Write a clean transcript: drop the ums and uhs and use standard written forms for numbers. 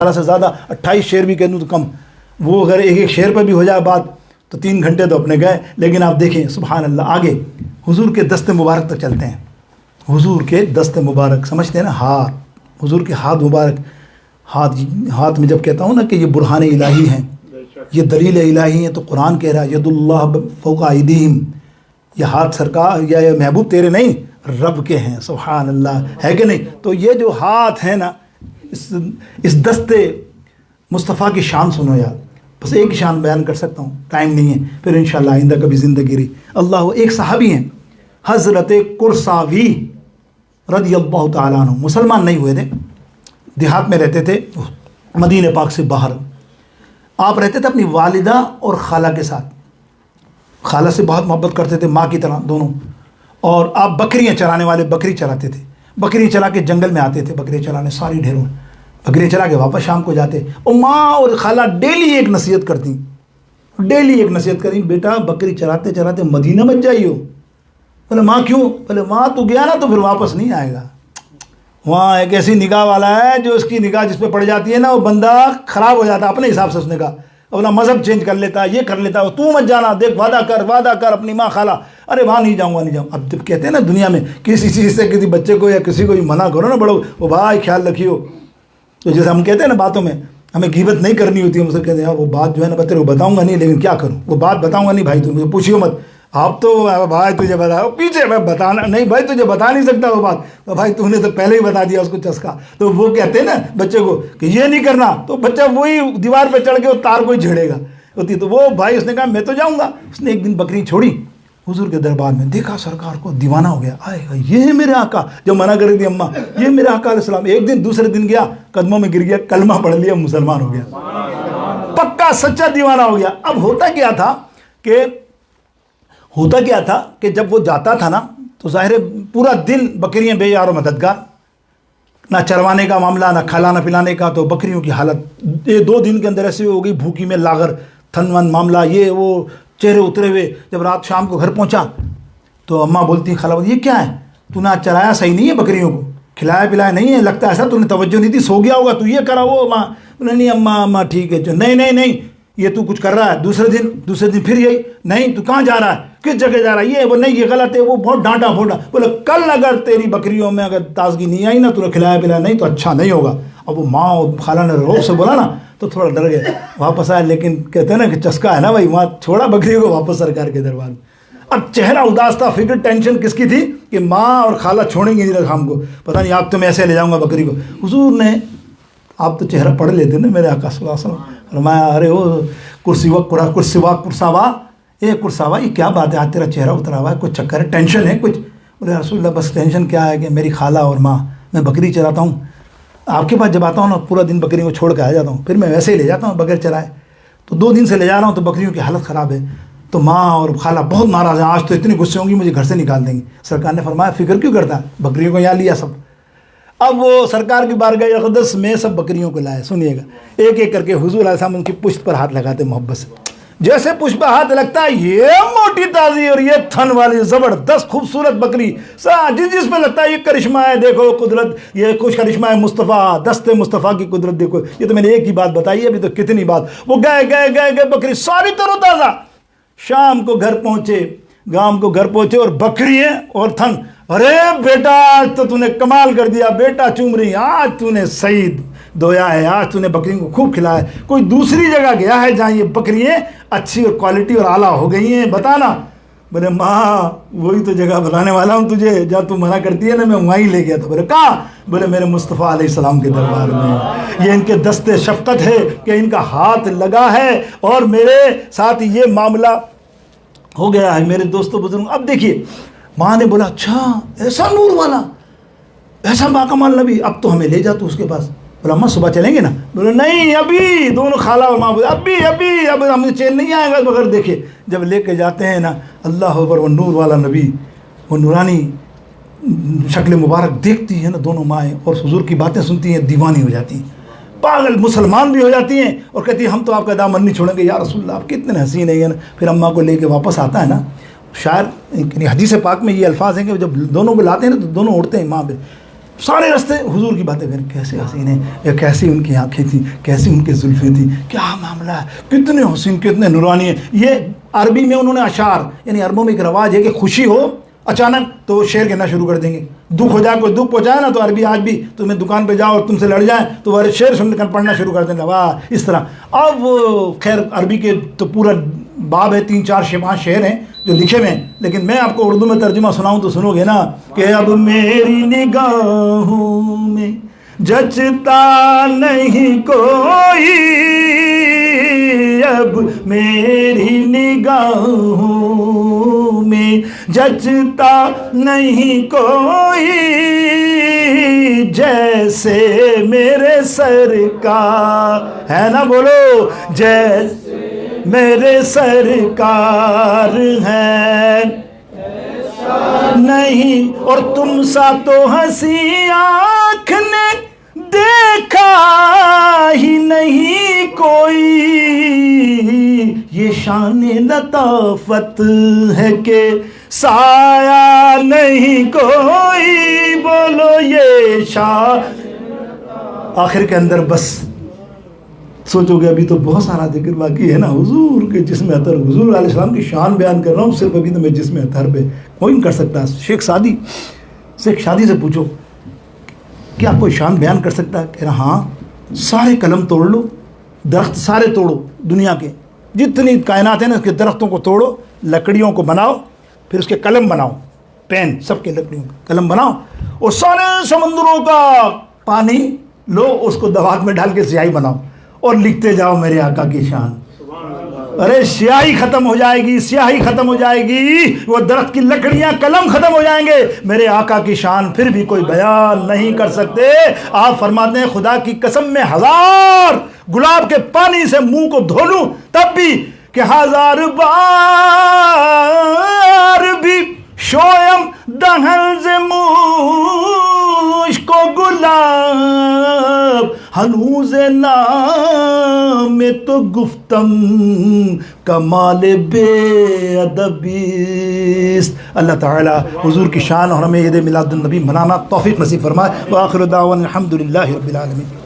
سے زیادہ 28 شعر بھی کہہ دوں تو کم، وہ اگر ایک ایک شعر پہ بھی ہو جائے بات تو 3 گھنٹے تو اپنے گئے. لیکن آپ دیکھیں سبحان اللہ، آگے حضور کے دست مبارک تک چلتے ہیں. حضور کے دست مبارک سمجھتے ہیں نا، ہاتھ، حضور کے ہاتھ مبارک. ہاتھ میں جب کہتا ہوں نا کہ یہ برہان الہی ہیں، یہ دلیل الہی ہیں، تو قرآن کہہ رہا ہے ید اللہ فوق ایدیہم، یہ ہاتھ سرکار یا یہ محبوب تیرے نہیں رب کے ہیں. سبحان اللہ، ہے کہ نہیں؟ تو یہ جو ہاتھ ہے نا، اس دست مصطفیٰ کی شان سنو یار. بس ایک شان بیان کر سکتا ہوں، ٹائم نہیں ہے، پھر انشاءاللہ آئندہ کبھی زندگی رہی. اللہ، ایک صحابی ہیں حضرت قرصاوی رضی اللہ تعالیٰ عنہ، مسلمان نہیں ہوئے تھے، دیہات میں رہتے تھے مدینہ پاک سے باہر. آپ رہتے تھے اپنی والدہ اور خالہ کے ساتھ. خالہ سے بہت محبت کرتے تھے، ماں کی طرح دونوں. اور آپ بکریاں چرانے والے، بکری چراتے تھے. بکری چلا کے جنگل میں آتے تھے بکری چرانے، ساری ڈھیروں بکری چلا کے واپس شام کو جاتے. اور ماں اور خالہ ڈیلی ایک نصیحت کرتی، بیٹا بکری چراتے چراتے مدینہ مت جائیو. بولے ماں کیوں؟ بولے ماں تو گیا نا تو پھر واپس نہیں آئے گا. وہاں ایک ایسی نگاہ والا ہے جو اس کی نگاہ جس پہ پڑ جاتی ہے نا، وہ بندہ خراب ہو جاتا ہے اپنے حساب سے. اس نے کہا اپنا مذہب چینج کر لیتا ہے، یہ کر لیتا ہے. تو مت جانا، دیکھ وعدہ کر اپنی ماں خالہ. ارے وہاں نہیں جاؤں گا. اب جب کہتے ہیں نا دنیا میں کسی چیز سے کسی بچے کو یا کسی کو منع کرو نا بڑو، وہ بھائی خیال رکھیو. تو جیسے ہم کہتے ہیں نا باتوں میں ہمیں غیبت نہیں کرنی ہوتی، ہم سے کہتے ہیں یار وہ بات جو ہے نا بتائے وہ بتاؤں گا نہیں، لیکن کیا کروں، وہ بات بتاؤں گا نہیں بھائی، تم مجھے پوچھیو مت. آپ تو بھائی تجھے بتاؤ پیچھے میں بتانا نہیں بھائی، تجھے بتا نہیں سکتا وہ بات، تو بھائی تو نے تو پہلے ہی بتا دیا اس کو چسکا. تو وہ کہتے ہیں نا بچے کو کہ یہ نہیں کرنا، تو بچہ وہی دیوار پہ چڑھ کے وہ تار کو ہی جھیڑے گا ہوتی. تو وہ بھائی اس نے کہا میں تو جاؤں گا. اس نے ایک دن بکری چھوڑی حضور کے دربار میں، دیکھا سرکار کو دیوانہ ہو گیا. آئے یہ ہے میرے آقا جو منع کر رہی تھی اماں، یہ میرے آقا علیہ السلام. ایک دن دوسرے دن گیا، قدموں میں گر گیا، کلمہ پڑھ لیا، مسلمان ہو گیا، پکا سچا دیوانہ ہو گیا. اب ہوتا کیا تھا کہ جب وہ جاتا تھا نا تو ظاہر پورا دن بکریاں بے یار و مددگار، نہ چروانے کا معاملہ، نہ کھلانا پلانے کا. تو بکریوں کی حالت 2 دن کے اندر ایسے ہو گئی، بھوکی میں لاغر، تھن ون معاملہ، یہ وہ چہرے اترے ہوئے. جب رات شام کو گھر پہنچا تو اماں بولتی خالہ بولتی یہ کیا ہے، تو نے چرایا صحیح نہیں ہے بکریوں کو، کھلایا پلایا نہیں ہے، لگتا ہے ایسا تو نے توجہ نہیں تھی، سو گیا ہوگا، تو یہ کرا وہ. ماں بولے نہیں اماں ٹھیک ہے. نہیں یہ تو کچھ کر رہا ہے. دوسرے دن پھر یہی، نہیں تو کہاں جا رہا ہے، کس جگہ جا رہا ہے، یہ وہ نہیں یہ غلط ہے. وہ بہت ڈانٹا پھوٹا. بولے کل اگر تیری بکریوں میں اگر تازگی نہیں آئی نا، تو نے کھلایا پلایا نہیں تو اچھا نہیں ہوگا. اب وہ ماں اور خالہ نے روب سے بولا نا تو تھوڑا ڈر گئے، واپس آئے. لیکن کہتے ہیں نا کہ چسکا ہے نا بھائی، وہاں چھوڑا بکریوں کو واپس سرکار کے دربار میں. اب چہرہ اداس تھا، فکر ٹینشن کس کی تھی کہ ماں اور خالہ چھوڑیں گی نہیں ہم کو، پتہ نہیں آپ تو میں ایسے لے جاؤں گا بکری کو. حضور نے، آپ تو چہرہ پڑھ لیتے نا میرے آقا صلی اللہ علیہ وسلم، فرمایا ارے وہ کرساوا یہ کیا بات ہے، آج تیرا چہرہ اترا ہوا ہے، کچھ چکر ہے، ٹینشن ہے کچھ؟ بولے رسول اللہ بس ٹینشن کیا ہے کہ میری خالہ اور ماں، میں بکری چراتا ہوں، آپ کے پاس جب آتا ہوں نا پورا دن بکری کو چھوڑ کے آ جاتا ہوں، پھر میں ویسے ہی لے جاتا ہوں بغیر چرائے. تو 2 دن سے لے جا رہا ہوں تو بکریوں کی حالت خراب ہے. تو ماں اور خالہ بہت ناراض ہیں، آج تو اتنی غصے ہوں گی مجھے گھر سے نکال دیں گی. سرکار نے فرمایا فکر کیوں کرتا ہے، بکریوں کو یہاں لیا سب. اب وہ سرکار کی بارگاہ اقدس میں سب بکریوں کو لائے. سنیے گا ایک ایک کر کے حضور علیہ السلام ان کی پشت پر ہاتھ لگاتے محبت سے. جیسے پشت پر ہاتھ لگتا ہے، یہ موٹی تازی اور یہ تھن والی زبردست خوبصورت بکری، جس پہ لگتا ہے یہ کرشمہ ہے، دیکھو قدرت، یہ کچھ کرشمہ ہے مصطفیٰ، دست مصطفیٰ کی قدرت دیکھو. یہ تو میں نے ایک ہی بات بتائی ہے، ابھی تو کتنی بات. وہ گئے بکری ساری تر و تازہ. شام کو گھر پہنچے اور بکریاں اور تھن. ارے بیٹا آج تو نے کمال کر دیا، بیٹا چوم رہی، آج تو نے سعید دھویا ہے، آج تو نے بکریوں کو خوب کھلایا ہے. کوئی دوسری جگہ گیا ہے جہاں یہ بکریاں اچھی اور کوالٹی اور اعلیٰ ہو گئی ہیں، بتانا. بولے ماں وہی تو جگہ بتانے والا ہوں تجھے جہاں تو منع کرتی ہے نا، میں وہیں لے گیا تھا. بولے کہاں؟ بولے میرے مصطفیٰ علیہ السلام کے دربار میں. یہ ان کے دست شفقت ہے کہ ان کا ہاتھ لگا ہے اور میرے ساتھ یہ معاملہ ہو گیا ہے. میرے دوستوں بزرگ، اب دیکھیے ماں نے بولا اچھا ایسا نور والا، ایسا باکمال نبی، اب تو ہمیں لے جا تو اس کے پاس. بولا اماں صبح چلیں گے نا؟ بولے نہیں ابھی. دونوں خالہ اور ماں بولے اب ہمیں چین نہیں آئے گا بغیر دیکھے. جب لے کے جاتے ہیں نا، اللہ اکبر، وہ نور والا نبی، وہ نورانی شکل مبارک دیکھتی ہے نا دونوں مائیں، اور حضور کی باتیں سنتی ہیں، دیوانی ہو جاتی ہیں، پاگل مسلمان بھی ہو جاتی ہیں، اور کہتی ہیں ہم تو آپ کا دامن نہیں چھوڑیں گے یا رسول اللہ، آپ کتنے حسین ہیں. پھر اماں کو لے کے واپس آتا ہے نا، شاید حدیث پاک میں یہ الفاظ ہیں کہ جب دونوں کو لاتے ہیں نا تو دونوں اڑتے ہیں ماں پہ. سارے راستے حضور کی باتیں کریں، کیسے حسین ہیں، یا کیسی ان کی آنکھیں تھیں، کیسی ان کی زلفیں تھیں، کیا معاملہ ہے، کتنے حسین، کتنے نورانی ہیں. یہ عربی میں انہوں نے اشعار، یعنی عربوں میں ایک رواج ہے کہ خوشی ہو اچانک تو وہ شعر کہنا شروع کر دیں گے. دکھ ہو جائے، کوئی دکھ پہنچائے نا تو عربی آج بھی تمہیں دکان پہ جاؤ اور تم سے لڑ جائیں تو وہ شعر سن کر پڑھنا شروع کر دیں گے. واہ اس طرح. اب خیر عربی کے تو پورا باب ہے، 3-4-5 شعر ہیں جو لکھے ہوئے ہیں، لیکن میں آپ کو اردو میں ترجمہ سناؤں تو سنو گے نا کہ اب میری نگاہوں میں جچتا نہیں کوئی، اب میری نگاہوں میں جچتا نہیں کوئی، جیسے میرے سرکار ہے نا، بولو جیسے میرے سرکار ہیں نہیں، اور تم سا تو ہنسی آنکھ نے دیکھا ہی نہیں کوئی، یہ شان لطافت ہے کہ سایہ نہیں کوئی، بولو یہ شان. آخر کے اندر بس سوچو گے ابھی تو بہت سارا ذکر باقی ہے نا حضور کے جسم اطہر، حضور علیہ السلام کی شان بیان کر رہا ہوں صرف، ابھی تو میں جسم اطہر پہ کوئی نہیں کر سکتا. شیخ سعدی سے پوچھو کیا کوئی شان بیان کر سکتا ہے؟ کہہ رہا ہاں، سارے قلم توڑ لو، درخت سارے توڑو، دنیا کے جتنی کائنات ہیں نا اس کے درختوں کو توڑو، لکڑیوں کو بناؤ، پھر اس کے قلم بناؤ، پین سب کے لکڑیوں کا قلم بناؤ، اور سارے سمندروں کا پانی لو، اس کو دوات میں ڈال کے سیاہی بناؤ اور لکھتے جاؤ میرے آقا کی شان. ارے سیاہی ختم ہو جائے گی، سیاہی ختم ہو جائے گی، وہ درخت کی لکڑیاں قلم ختم ہو جائیں گے، میرے آقا کی شان پھر بھی کوئی بیان نہیں کر سکتے. آپ فرماتے ہیں خدا کی قسم میں 1000 گلاب کے پانی سے منہ کو دھو لوں تب بھی کہ 1000 بار بھی شویم دہن سے مشک و گلاب، ہنوز نام تو گفتم کمال بے ادبیست. اللہ تعالی حضور کی شان اور ہمیں عید میلاد النبی منانا توفیق نصیب فرمائے. وآخر دعوانا الحمدللہ رب العالمین.